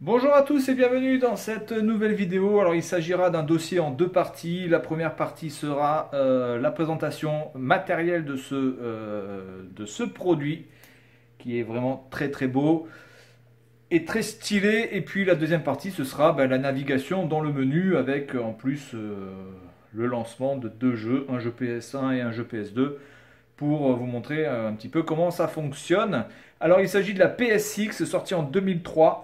Bonjour à tous et bienvenue dans cette nouvelle vidéo. Alors il s'agira d'un dossier en deux parties. La première partie sera la présentation matérielle de ce produit qui est vraiment très très beau et très stylé. Et puis la deuxième partie ce sera la navigation dans le menu avec en plus le lancement de deux jeux, un jeu PS1 et un jeu PS2 pour vous montrer un petit peu comment ça fonctionne. Alors il s'agit de la PSX sortie en 2003.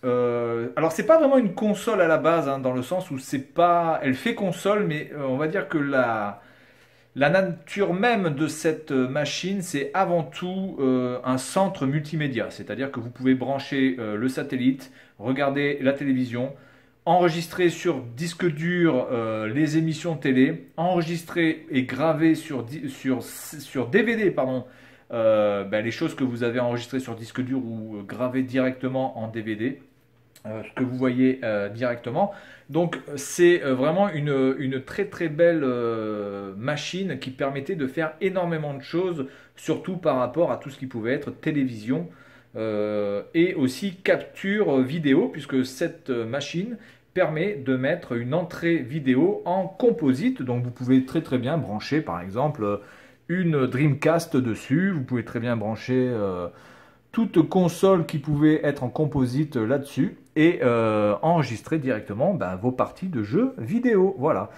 Alors c'est pas vraiment une console à la base, hein, dans le sens où c'est pas, elle fait console, mais on va dire que la nature même de cette machine, c'est avant tout un centre multimédia. C'est-à-dire que vous pouvez brancher le satellite, regarder la télévision, enregistrer sur disque dur les émissions télé, enregistrer et graver sur DVD, pardon, les choses que vous avez enregistrées sur disque dur ou gravées directement en DVD, ce que vous voyez directement. Donc c'est vraiment une très très belle machine qui permettait de faire énormément de choses, surtout par rapport à tout ce qui pouvait être télévision et aussi capture vidéo, puisque cette machine permet de mettre une entrée vidéo en composite. Donc vous pouvez très très bien brancher par exemple une Dreamcast dessus, vous pouvez très bien brancher toute console qui pouvait être en composite là-dessus et enregistrer directement vos parties de jeux vidéo. Voilà.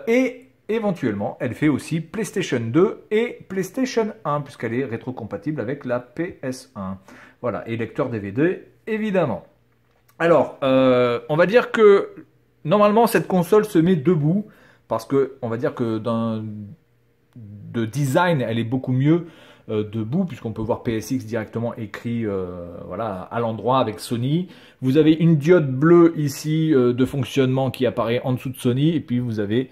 Et éventuellement, elle fait aussi PlayStation 2 et PlayStation 1 puisqu'elle est rétrocompatible avec la PS1. Voilà. Et lecteur DVD, évidemment. Alors, on va dire que normalement, cette console se met debout parce que on va dire que de design, elle est beaucoup mieux debout, puisqu'on peut voir PSX directement écrit voilà, à l'endroit avec Sony. Vous avez une diode bleue ici de fonctionnement qui apparaît en dessous de Sony, et puis vous avez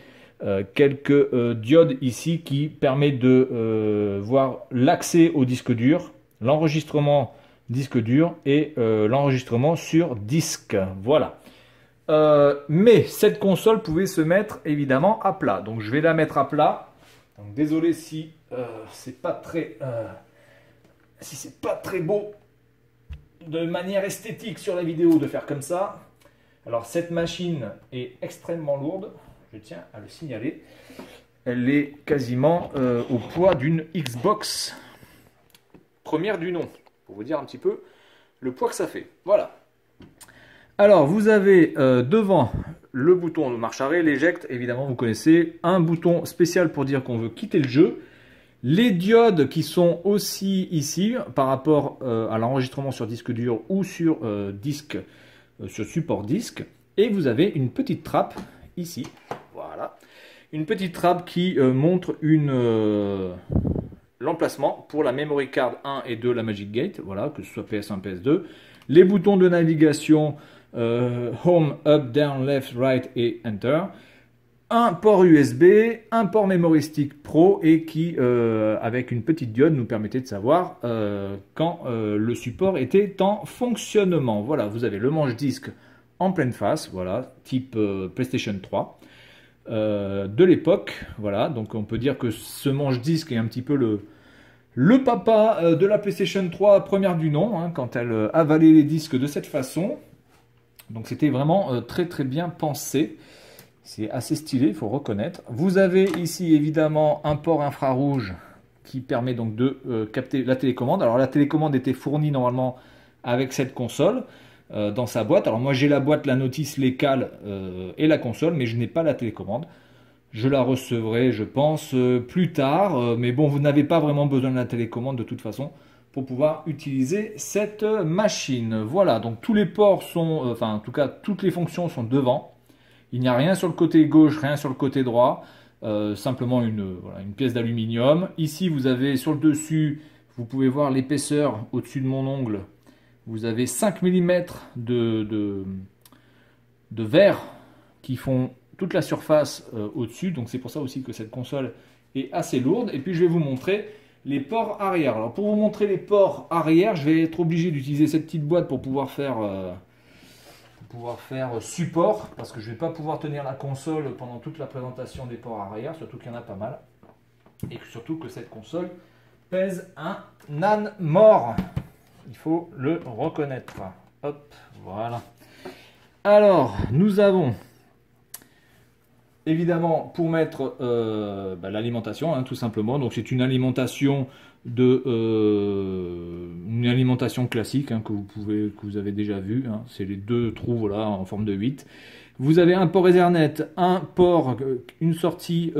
quelques diodes ici qui permettent de voir l'accès au disque dur, l'enregistrement disque dur et l'enregistrement sur disque. Voilà. Mais cette console pouvait se mettre évidemment à plat. Donc je vais la mettre à plat. Donc, désolé si c'est pas très si c'est pas très beau de manière esthétique sur la vidéo de faire comme ça. Alors cette machine est extrêmement lourde, je tiens à le signaler. Elle est quasiment au poids d'une Xbox première du nom, pour vous dire un petit peu le poids que ça fait. Voilà. Alors, vous avez devant le bouton de marche arrêt, l'éjecte, évidemment, vous connaissez, un bouton spécial pour dire qu'on veut quitter le jeu, les diodes qui sont aussi ici par rapport à l'enregistrement sur disque dur ou sur disque, sur support disque, et vous avez une petite trappe ici, voilà, une petite trappe qui montre l'emplacement pour la memory card 1 et 2, la Magic Gate, voilà, que ce soit PS1, PS2, les boutons de navigation Home, Up, Down, Left, Right et Enter, un port USB, un port Memory Stick Pro et qui, avec une petite diode, nous permettait de savoir quand le support était en fonctionnement. Voilà, vous avez le manche-disque en pleine face, voilà, type PlayStation 3 de l'époque. Voilà, donc on peut dire que ce manche-disque est un petit peu le papa de la PlayStation 3 première du nom, hein, quand elle avalait les disques de cette façon. Donc c'était vraiment très très bien pensé. C'est assez stylé, il faut reconnaître. Vous avez ici évidemment un port infrarouge qui permet donc de capter la télécommande. Alors la télécommande était fournie normalement avec cette console dans sa boîte. Alors moi j'ai la boîte, la notice, les cales et la console, mais je n'ai pas la télécommande. Je la recevrai, je pense, plus tard. Mais bon, vous n'avez pas vraiment besoin de la télécommande de toute façon pour pouvoir utiliser cette machine. Voilà, donc tous les ports sont, enfin en tout cas toutes les fonctions sont devant. Il n'y a rien sur le côté gauche, rien sur le côté droit, simplement voilà, une pièce d'aluminium. Ici vous avez sur le dessus, vous pouvez voir l'épaisseur au-dessus de mon ongle. Vous avez 5 mm de verre qui font toute la surface au-dessus. Donc c'est pour ça aussi que cette console est assez lourde. Et puis je vais vous montrer les ports arrière. Alors pour vous montrer les ports arrière, je vais être obligé d'utiliser cette petite boîte pour pouvoir faire support, parce que je ne vais pas pouvoir tenir la console pendant toute la présentation des ports arrière, surtout qu'il y en a pas mal. Et surtout que cette console pèse un âne mort. Il faut le reconnaître. Hop, voilà. Alors, nous avons évidemment pour mettre l'alimentation, hein, tout simplement. Donc c'est une alimentation une alimentation classique, hein, que vous avez déjà vu. Hein. C'est les deux trous, voilà, en forme de 8. Vous avez un port Ethernet, une sortie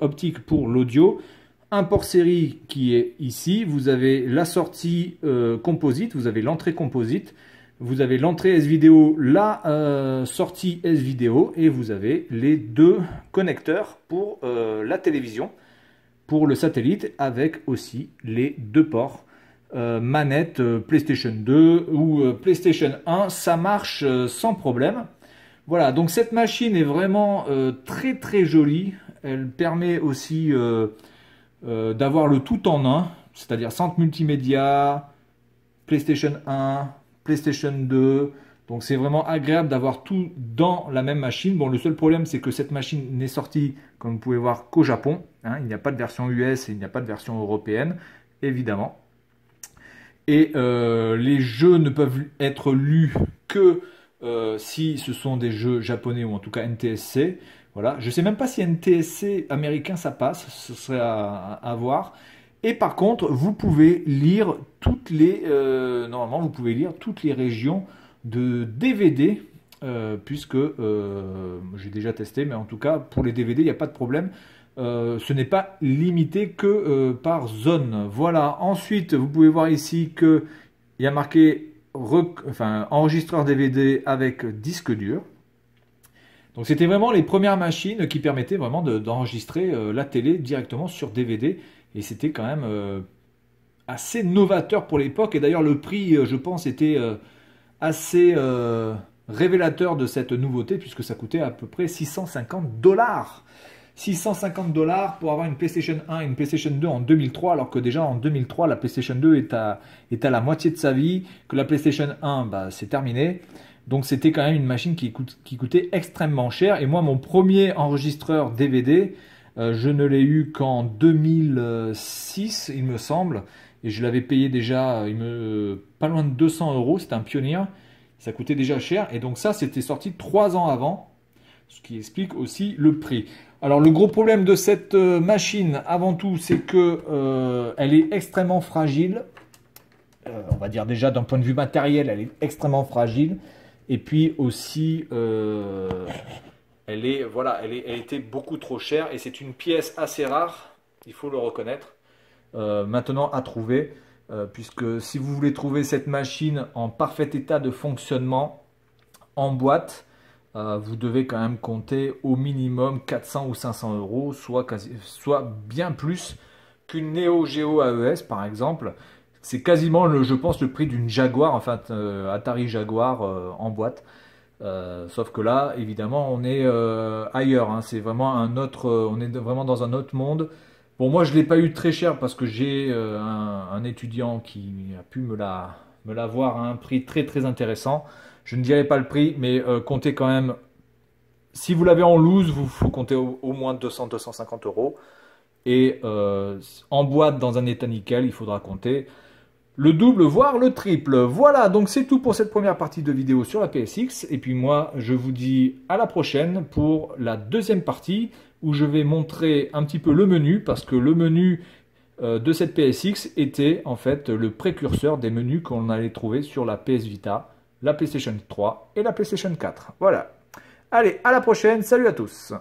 optique pour l'audio, un port série qui est ici. Vous avez la sortie composite, vous avez l'entrée composite. Vous avez l'entrée S-Vidéo, la sortie S-Vidéo et vous avez les deux connecteurs pour la télévision, pour le satellite, avec aussi les deux ports manette PlayStation 2 ou PlayStation 1. Ça marche sans problème. Voilà, donc cette machine est vraiment très très jolie. Elle permet aussi d'avoir le tout en un, c'est-à-dire centre multimédia, PlayStation 1, PlayStation 2, donc c'est vraiment agréable d'avoir tout dans la même machine. Bon, le seul problème, c'est que cette machine n'est sortie, comme vous pouvez voir, qu'au Japon. Hein. Il n'y a pas de version US et il n'y a pas de version européenne, évidemment. Et les jeux ne peuvent être lus que si ce sont des jeux japonais ou en tout cas NTSC. Voilà. Je ne sais même pas si NTSC américain ça passe, ce serait à voir. Et par contre, vous pouvez lire normalement, vous pouvez lire toutes les régions de DVD, puisque j'ai déjà testé, mais en tout cas, pour les DVD, il n'y a pas de problème. Ce n'est pas limité que par zone. Voilà. Ensuite, vous pouvez voir ici qu'il y a marqué enregistreur DVD avec disque dur. Donc, c'était vraiment les premières machines qui permettaient vraiment d'enregistrer la télé directement sur DVD. Et c'était quand même assez novateur pour l'époque. Et d'ailleurs, le prix, je pense, était assez révélateur de cette nouveauté, puisque ça coûtait à peu près 650 $. 650 $ pour avoir une PlayStation 1 et une PlayStation 2 en 2003, alors que déjà en 2003, la PlayStation 2 est à la moitié de sa vie, que la PlayStation 1, c'est terminé. Donc c'était quand même une machine qui coûtait extrêmement cher. Et moi, mon premier enregistreur DVD, je ne l'ai eu qu'en 2006, il me semble, et je l'avais payé déjà pas loin de 200 €. C'était un Pioneer, ça coûtait déjà cher, et donc ça, c'était sorti 3 ans avant, ce qui explique aussi le prix. Alors le gros problème de cette machine, avant tout, c'est que elle est extrêmement fragile. On va dire déjà d'un point de vue matériel, elle est extrêmement fragile, et puis aussi elle était beaucoup trop chère et c'est une pièce assez rare, il faut le reconnaître, maintenant à trouver, puisque si vous voulez trouver cette machine en parfait état de fonctionnement en boîte, vous devez quand même compter au minimum 400 ou 500 €, soit bien plus qu'une Neo Geo AES par exemple. C'est quasiment, je pense, le prix d'une Jaguar, enfin Atari Jaguar en boîte. Sauf que là, évidemment, on est ailleurs. Hein. C'est vraiment on est vraiment dans un autre monde. Bon, moi, je ne l'ai pas eu très cher parce que j'ai un étudiant qui a pu me l'avoir à un prix très très intéressant. Je ne dirai pas le prix, mais comptez quand même. Si vous l'avez en loose, vous faut compter au moins 200-250 €. Et en boîte, dans un état nickel, il faudra compter le double, voire le triple. Voilà, donc c'est tout pour cette première partie de vidéo sur la PSX. Et puis moi, je vous dis à la prochaine pour la deuxième partie où je vais montrer un petit peu le menu, parce que le menu de cette PSX était en fait le précurseur des menus qu'on allait trouver sur la PS Vita, la PlayStation 3 et la PlayStation 4. Voilà. Allez, à la prochaine. Salut à tous.